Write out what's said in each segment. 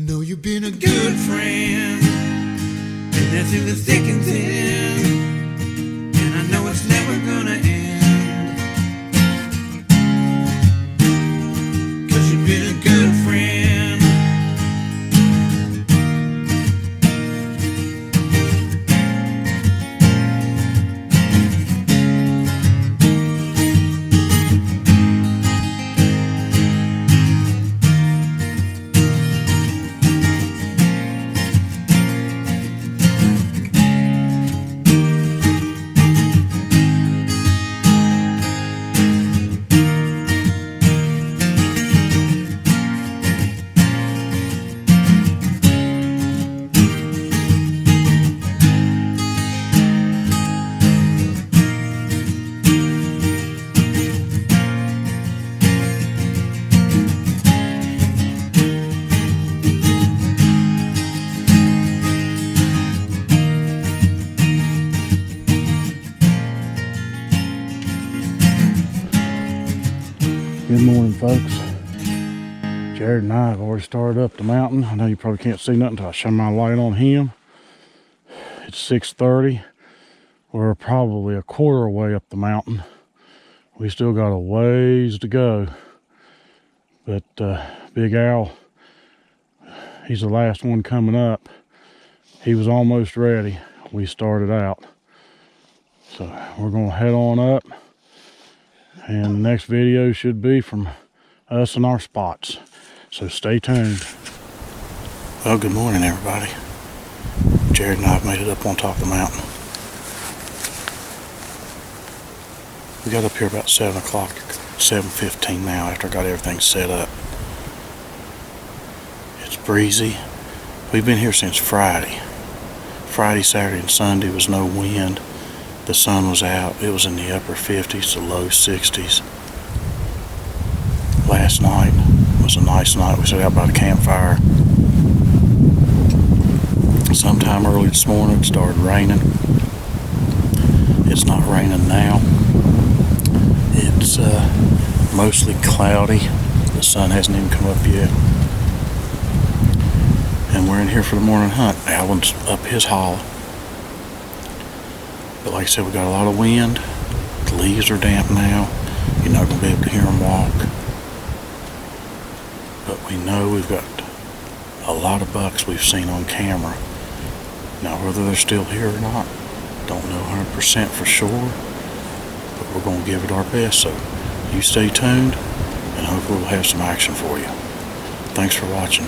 Know you've been a good friend, and that's in the thick and thin, and I know it's never gonna end, 'cause you've been a good friend. Good morning, folks. Jerod and I have already started up the mountain. I know you probably can't see nothing until I shine my light on him. It's 6:30. We're probably a quarter way up the mountain. We still got a ways to go. But Big Al, he's the last one coming up. He was almost ready. We started out. So we're gonna head on up. And the next video should be from us and our spots. So stay tuned. Well, good morning, everybody. Jerod and I have made it up on top of the mountain. We got up here about 7 o'clock, 7:15 now, after I got everything set up. It's breezy. We've been here since Friday. Friday, Saturday, and Sunday was no wind. The sun was out. It was in the upper 50s to low 60s. Last night was a nice night. We sat out by the campfire. Sometime early this morning it started raining. It's not raining now. It's mostly cloudy. The sun hasn't even come up yet. And we're in here for the morning hunt. Alan's up his hollow. But like I said, we got a lot of wind. The leaves are damp now. You're not going to be able to hear them walk. But we know we've got a lot of bucks we've seen on camera. Now, whether they're still here or not, don't know 100% for sure. But we're going to give it our best. So you stay tuned, and hopefully we'll have some action for you. Thanks for watching.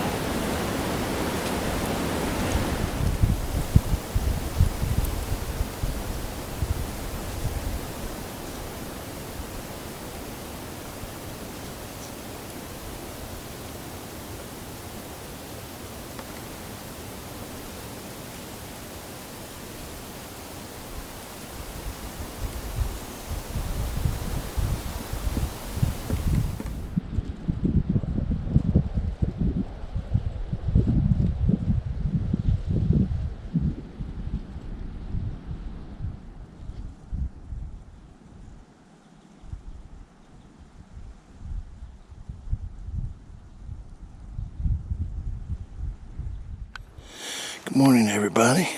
Good morning, everybody.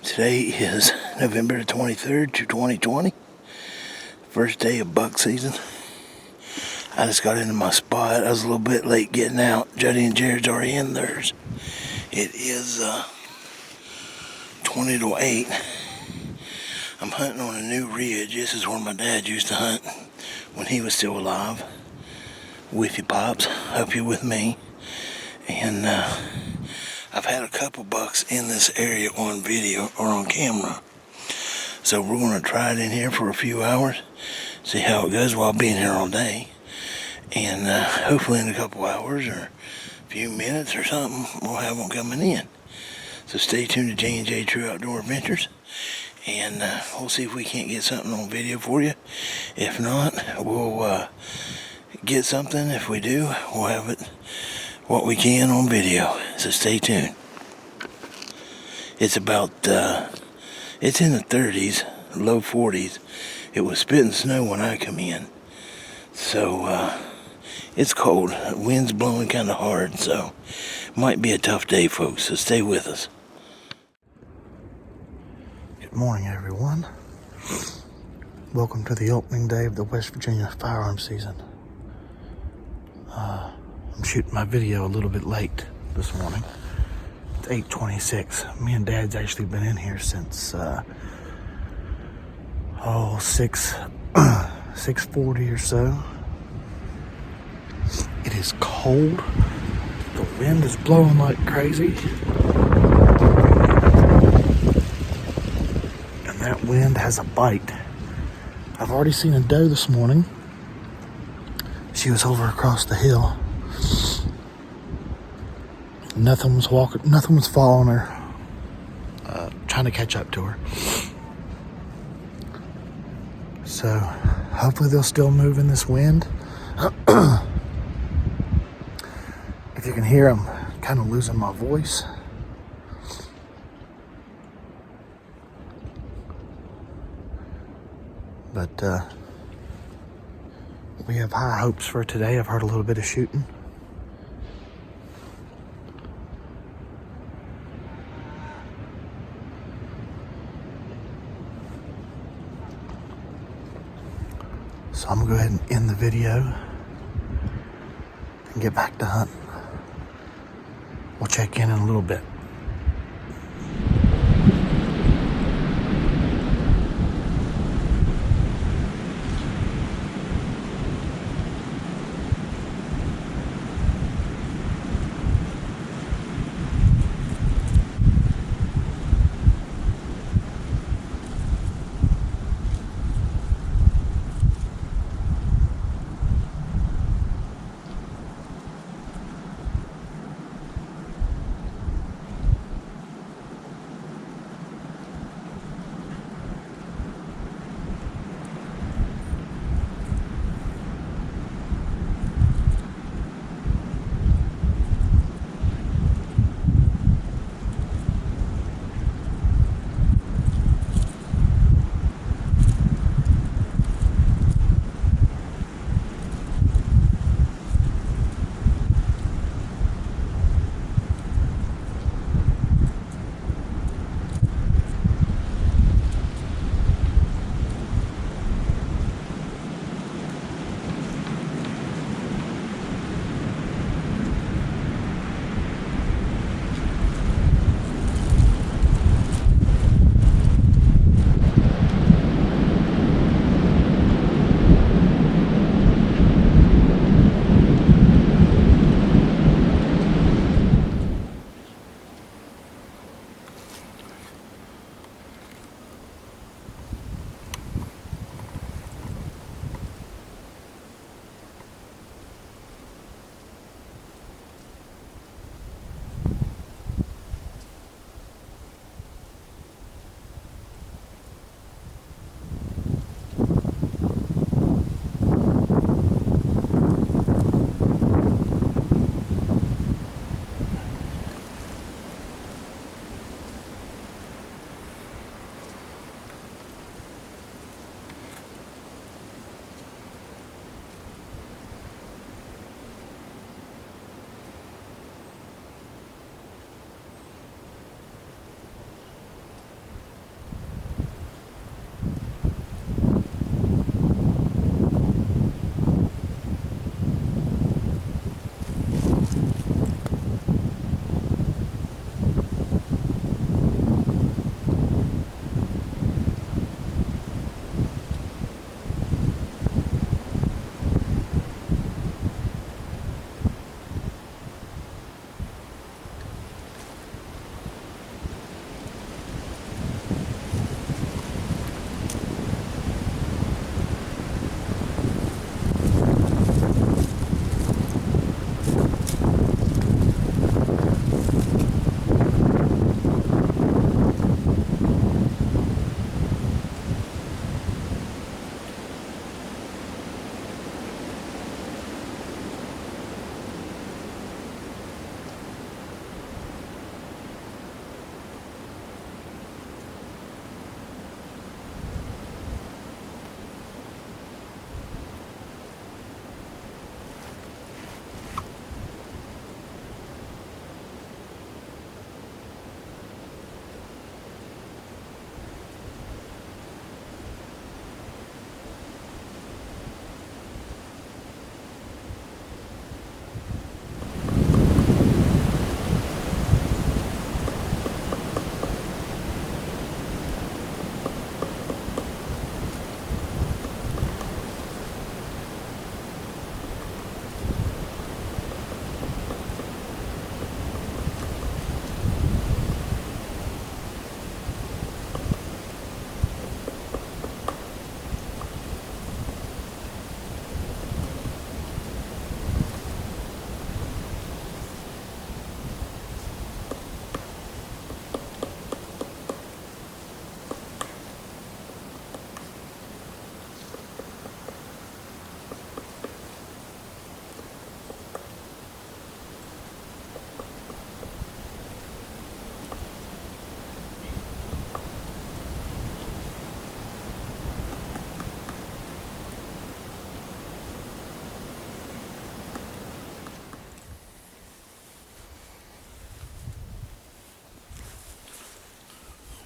Today is November the 23rd, 2020. First day of buck season. I just got into my spot. I was a little bit late getting out. Jody and Jerod's already in theirs. It is 20 to 8. I'm hunting on a new ridge. This is where my dad used to hunt when he was still alive. With you, Pops. Hope you're with me. And I've had a couple bucks in this area on video or on camera. So we're going to try it in here for a few hours. See how it goes while being here all day. And hopefully in a couple hours or a few minutes or something, we'll have them coming in. So stay tuned to J&J True Outdoor Adventures. And we'll see if we can't get something on video for you. If not, we'll get something. If we do, we'll have it what we can on video, so stay tuned. It's about, it's in the 30s, low 40s. It was spitting snow when I come in. So, It's cold. The wind's blowing kind of hard, so might be a tough day, folks, so stay with us. Good morning, everyone. Welcome to the opening day of the West Virginia firearm season. I'm shooting my video a little bit late this morning. It's 8:26. Me and Dad's actually been in here since 6:40 or so. It is cold. The wind is blowing like crazy. And that wind has a bite. I've already seen a doe this morning. She was over across the hill. Nothing was following her, trying to catch up to her. So hopefully they'll still move in this wind. If you can hear, I'm kind of losing my voice. But we have high hopes for today. I've heard a little bit of shooting. So I'm gonna go ahead and end the video and get back to hunting. We'll check in a little bit.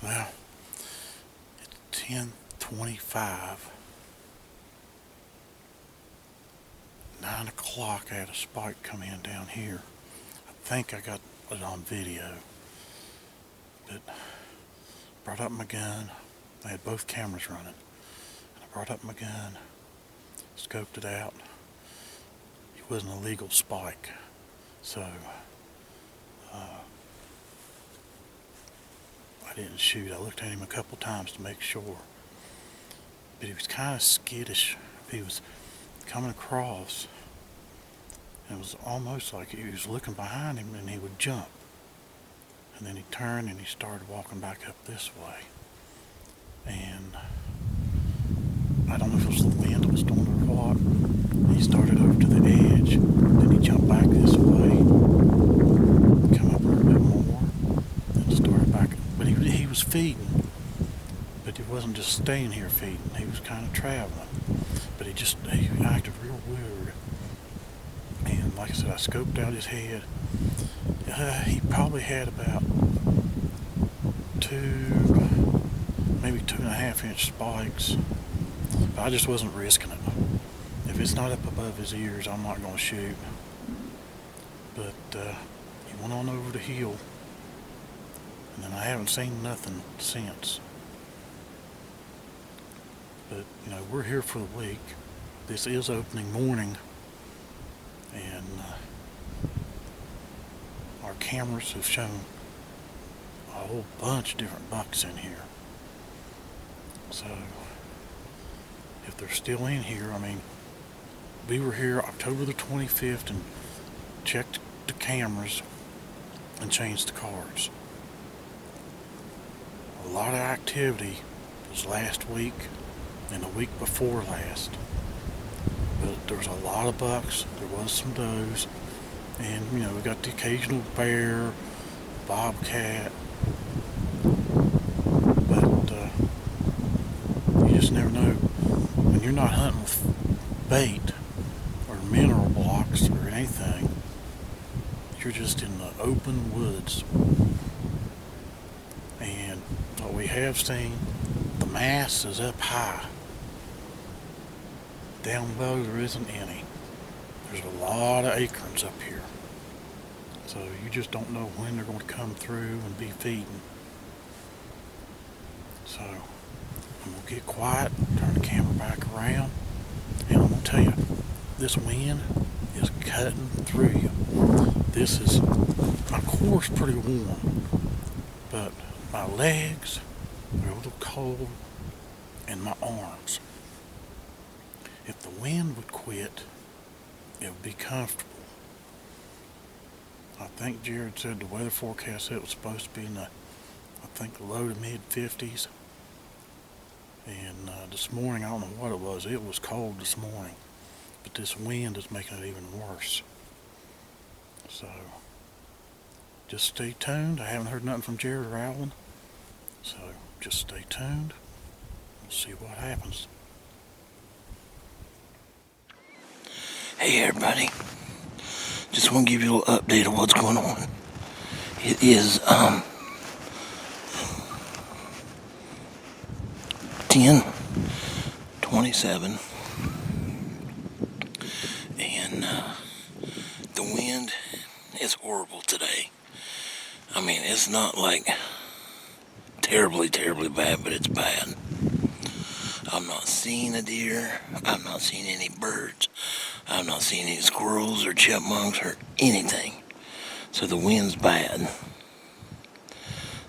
Well, it's 10:25. 9 o'clock, I had a spike come in down here. I think I got it on video. But brought up my gun. I had both cameras running. And I brought up my gun, scoped it out. It was an illegal spike. So I didn't shoot. I looked at him a couple times to make sure. But he was kind of skittish. He was coming across. It was almost like he was looking behind him and he would jump. And then he turned and he started walking back up this way. And I don't know if it was the wind that was doing it or what. He started over to the edge. Then he jumped back this way. Come up a little bit more. Then started back. But he was feeding. But he wasn't just staying here feeding. He was kind of traveling. But he acted real weird. And like I said, I scoped out his head. He probably had about maybe 2.5 inch spikes. But I just wasn't risking it. If it's not up above his ears, I'm not going to shoot. But he went on over the hill. And then I haven't seen nothing since. But, we're here for the week. This is opening morning. And our cameras have shown a whole bunch of different bucks in here. So, if they're still in here, we were here October the 25th and checked the cameras and changed the cards. A lot of activity was last week and the week before last. But there was a lot of bucks, there was some does, and we got the occasional bear, bobcat, but you just never know. When you're not hunting with bait or mineral blocks or anything, you're just in the open woods. And what we have seen, the mass is up high. Down below there isn't any. There's a lot of acorns up here. So you just don't know when they're going to come through and be feeding. So I'm going to get quiet, turn the camera back around, and I'm going to tell you, this wind is cutting through you. My core's pretty warm, but my legs are a little cold and my arms. If the wind would quit, it would be comfortable. I think Jerod said the weather forecast said it was supposed to be in the low to mid 50s. And this morning, I don't know what it was cold this morning. But this wind is making it even worse. So, just stay tuned. I haven't heard nothing from Jerod or Alan. So, just stay tuned. We'll see what happens. Hey everybody, just want to give you a little update of what's going on. It is 10:27 and the wind is horrible today. It's not like terribly bad, but it's bad. I'm not seeing a deer. I'm not seeing any birds. I'm not seeing any squirrels or chipmunks or anything. So the wind's bad.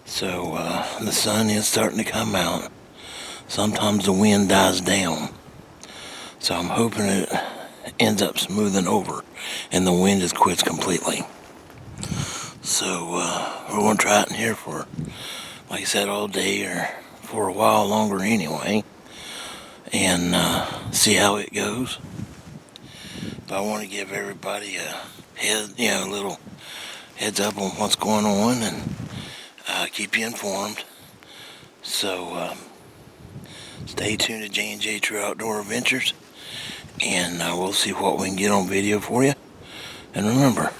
So the sun is starting to come out. Sometimes the wind dies down. So I'm hoping it ends up smoothing over and the wind just quits completely. So we're going to try it in here for, like I said, all day or for a while longer anyway. And see how it goes. But I want to give everybody a little heads up on what's going on and keep you informed. So stay tuned to J&J True Outdoor Adventures, and we'll see what we can get on video for you. And remember,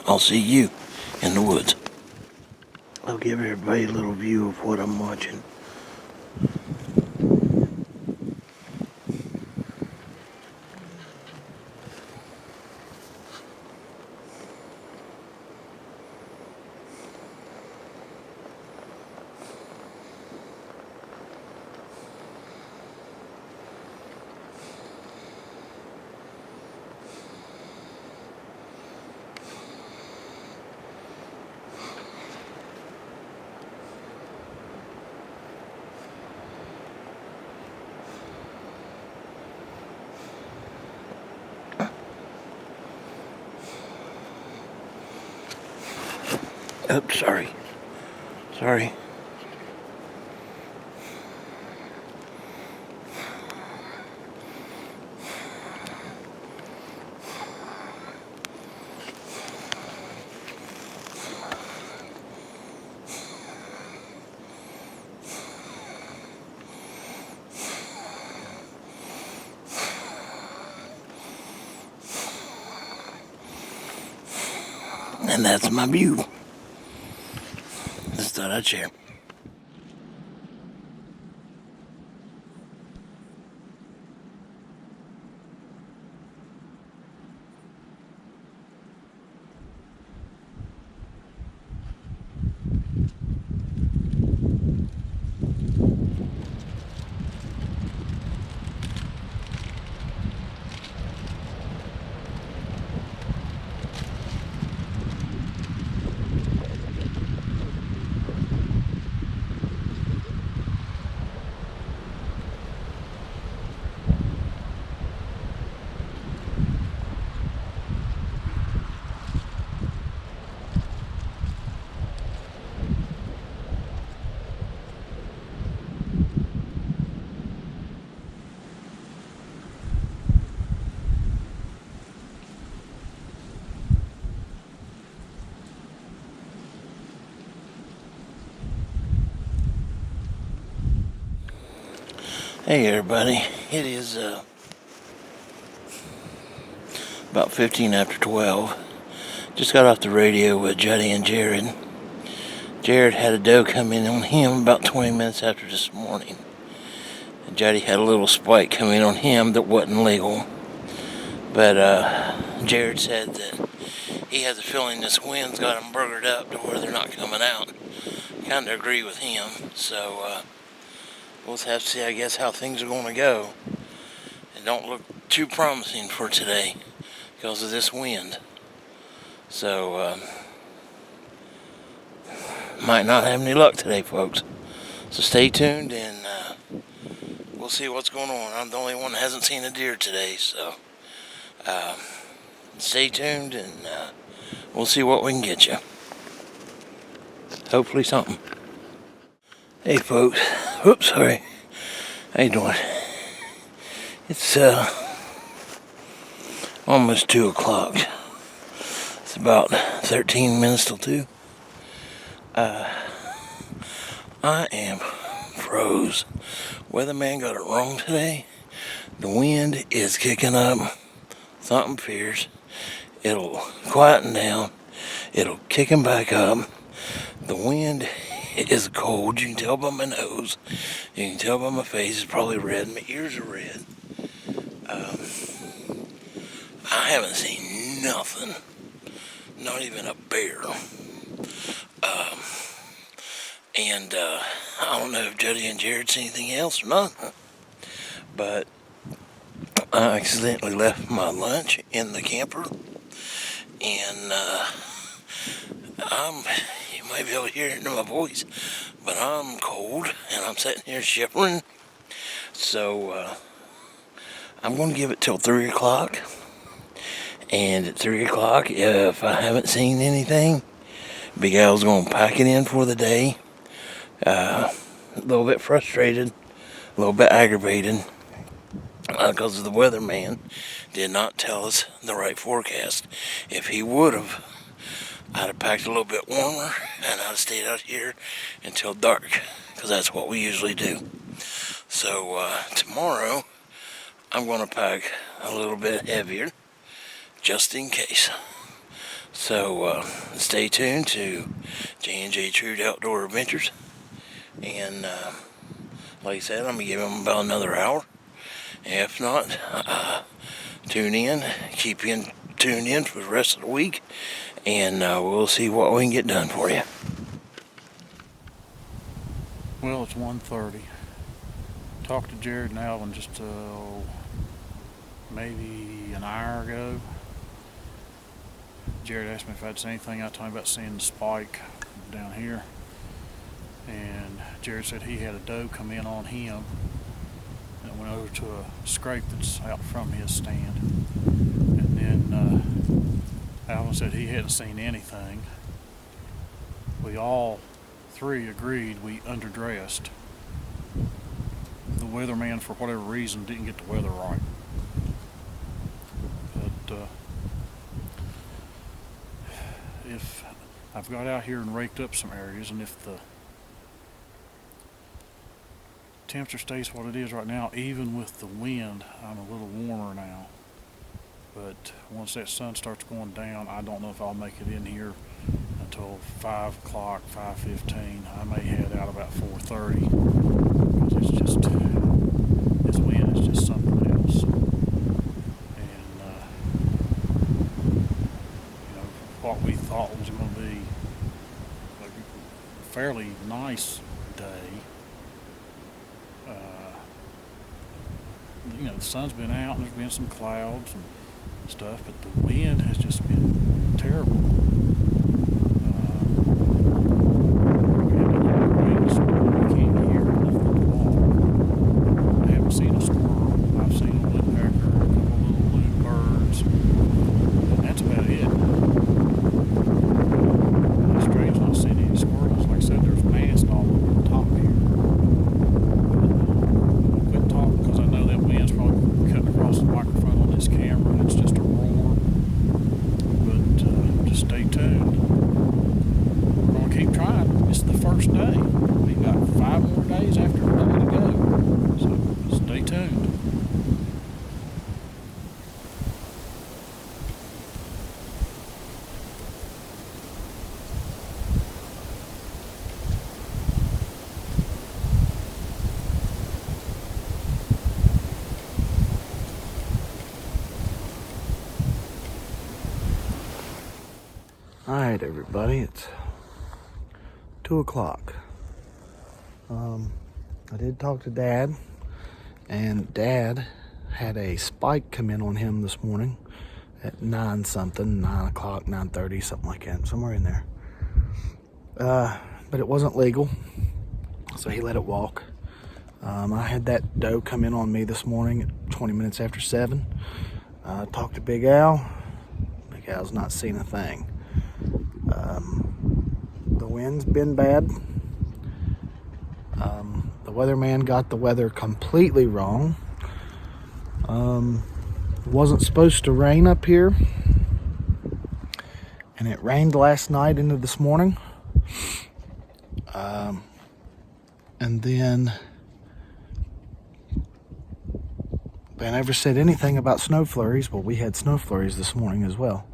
I'll see you in the woods. I'll give everybody a little view of what I'm watching. Oops, sorry. Sorry. And that's my view. Just thought I'd share. Hey everybody, it is about 15 after 12. Just got off the radio with Juddy and Jerod. Jerod had a doe come in on him about 20 minutes after this morning. And Juddy had a little spike come in on him that wasn't legal. But Jerod said that he has a feeling this wind's got them burgered up to where they're not coming out. Kind of agree with him, so we'll have to see, I guess, how things are going to go. It don't look too promising for today because of this wind. So, might not have any luck today, folks. So stay tuned and we'll see what's going on. I'm the only one that hasn't seen a deer today, so stay tuned and we'll see what we can get you. Hopefully something. Hey folks, whoops, sorry. How you doing? It's almost 2 o'clock. It's about 13 minutes till 2. I am froze. Weatherman got it wrong today. The wind is kicking up. Something fierce. It'll quieten down. It'll kick him back up. The wind is cold. You can tell by my nose. You can tell by my face. It's probably red. My ears are red. I haven't seen nothing. Not even a bear. And I don't know if Juddy and Jerod see anything else or not. But I accidentally left my lunch in the camper. And you might be able to hear it in my voice, but I'm cold and I'm sitting here shivering. So I'm going to give it till 3 o'clock. And at 3 o'clock, if I haven't seen anything, Big Al's going to pack it in for the day. A little bit frustrated, a little bit aggravated, because the weatherman did not tell us the right forecast. If he would have, I'd have packed a little bit warmer and I'd have stayed out here until dark, because that's what we usually do. So tomorrow I'm going to pack a little bit heavier just in case. So stay tuned to J&J Trude Outdoor Adventures. And like I said, I'm going to give them about another hour. If not, tune in. Keep tuned in for the rest of the week. And we'll see what we can get done for you. Well, it's 1:30. Talked to Jerod and Alvin just maybe an hour ago. Jerod asked me if I'd seen anything. I told him about seeing the spike down here. And Jerod said he had a doe come in on him and went over to a scrape that's out from his stand. And then Alvin said he hadn't seen anything. We all three agreed we underdressed. The weatherman, for whatever reason, didn't get the weather right. But if I've got out here and raked up some areas, and if the temperature stays what it is right now, even with the wind, I'm a little warmer now. But once that sun starts going down, I don't know if I'll make it in here until 5 o'clock, 5:15. I may head out about 4:30 because it's just, this wind is just something else. And what we thought was going to be a fairly nice day, the sun's been out and there's been some clouds and stuff, but the wind has just been terrible. We can't hear nothing at all. I haven't seen a squirrel. I've seen a woodpecker, a couple of little blue birds, and that's about it. It's strange not seeing any squirrels. Like I said, there's mast all over the top here. I'll quit talking because I know that wind's probably cutting across the microphone on this camera and it's just a roar. But just stay tuned. We're going to keep trying. It's the first day. We've got 5 more days after today to go. So stay tuned. Alright, everybody, it's 2 o'clock. I did talk to Dad, and Dad had a spike come in on him this morning at 9 something, 9 o'clock, 9:30, something like that, somewhere in there. But it wasn't legal, so he let it walk. I had that doe come in on me this morning at 20 minutes after 7. Talked to Big Al. Big Al's not seen a thing. The wind's been bad. The weatherman got the weather completely wrong. It wasn't supposed to rain up here, and it rained last night into this morning. And then they never said anything about snow flurries. Well, we had snow flurries this morning as well.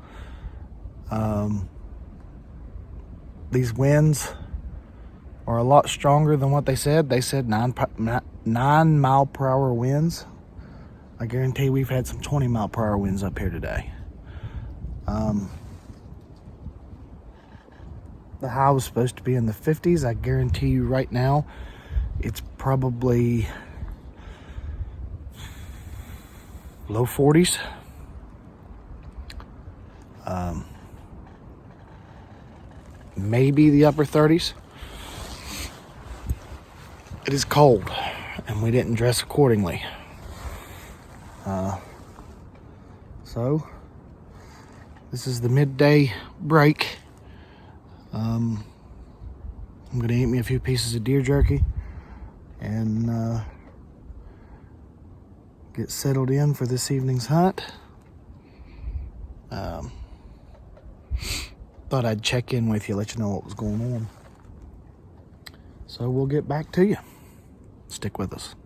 These winds are a lot stronger than what they said. They said 9 mile per hour winds. I guarantee we've had some 20 mile per hour winds up here today. The high was supposed to be in the 50s. I guarantee you right now it's probably low 40s. Maybe the upper 30s. It is cold, and we didn't dress accordingly. So, this is the midday break. I'm going to eat me a few pieces of deer jerky and get settled in for this evening's hunt. Thought I'd check in with you, let you know what was going on. So we'll get back to you. Stick with us.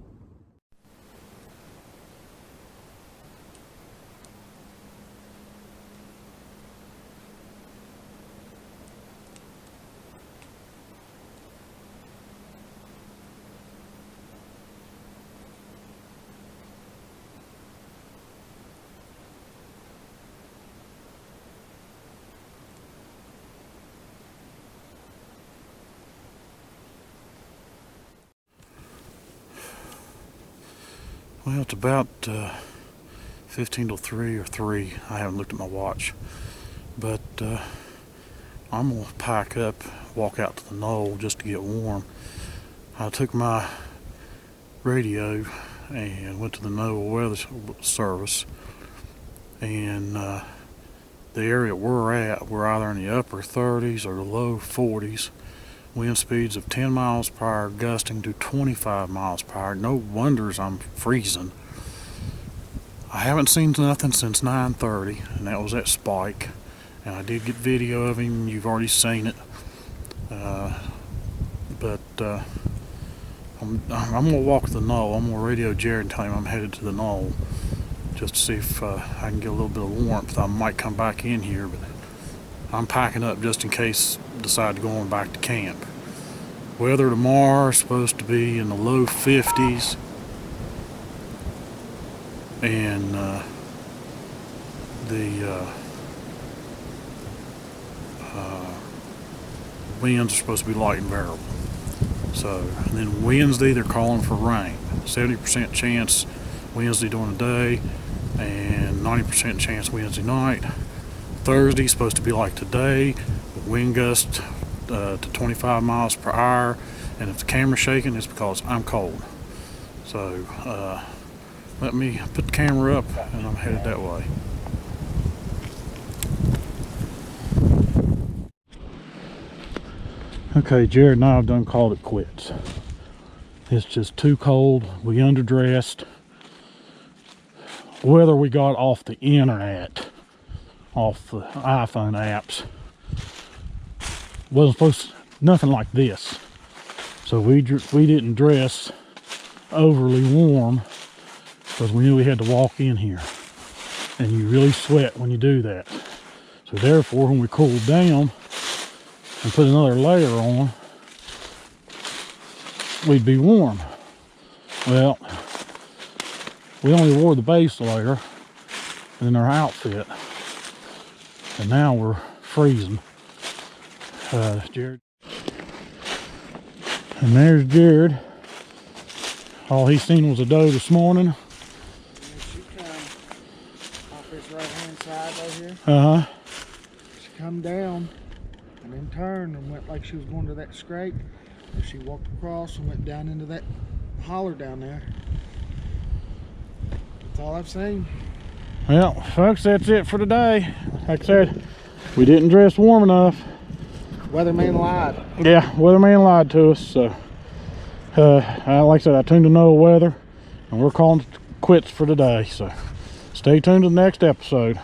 Well, it's about 15 till 3 or 3. I haven't looked at my watch. But I'm going to pack up, walk out to the knoll just to get warm. I took my radio and went to the knoll weather service. And the area we're at, we're either in the upper 30s or the low 40s. Wind speeds of 10 miles per hour, gusting to 25 miles per hour. No wonders I'm freezing. I haven't seen nothing since 9:30, and that was that Spike. And I did get video of him. You've already seen it. I'm going to walk to the knoll. I'm going to radio Jerod and tell him I'm headed to the knoll just to see if I can get a little bit of warmth. I might come back in here, but I'm packing up just in case I decide to go on back to camp. Weather tomorrow is supposed to be in the low 50s. And the winds are supposed to be light and variable. So, and then Wednesday they're calling for rain. 70% chance Wednesday during the day, and 90% chance Wednesday night. Thursday supposed to be like today, wind gust to 25 miles per hour, and if the camera's shaking, it's because I'm cold. So, let me put the camera up, and I'm headed that way. Okay, Jerod and I have done called it quits. It's just too cold. We underdressed. Weather we got off the internet, off the iPhone apps, wasn't supposed to, nothing like this. So we didn't dress overly warm because we knew we had to walk in here, and you really sweat when you do that. So therefore, when we cooled down and put another layer on, we'd be warm. Well, we only wore the base layer in our outfit, and now we're freezing. Jerod. And there's Jerod. All he seen was a doe this morning. And she come off this right hand side right here. Uh-huh. She come down and then turned and went like she was going to that scrape. And she walked across and went down into that holler down there. That's all I've seen. Well, folks, that's it for today. Like I said, we didn't dress warm enough. Weatherman lied. Yeah, weatherman lied to us. So, like I said, I tuned to know weather, and we're calling it quits for today. So, stay tuned to the next episode.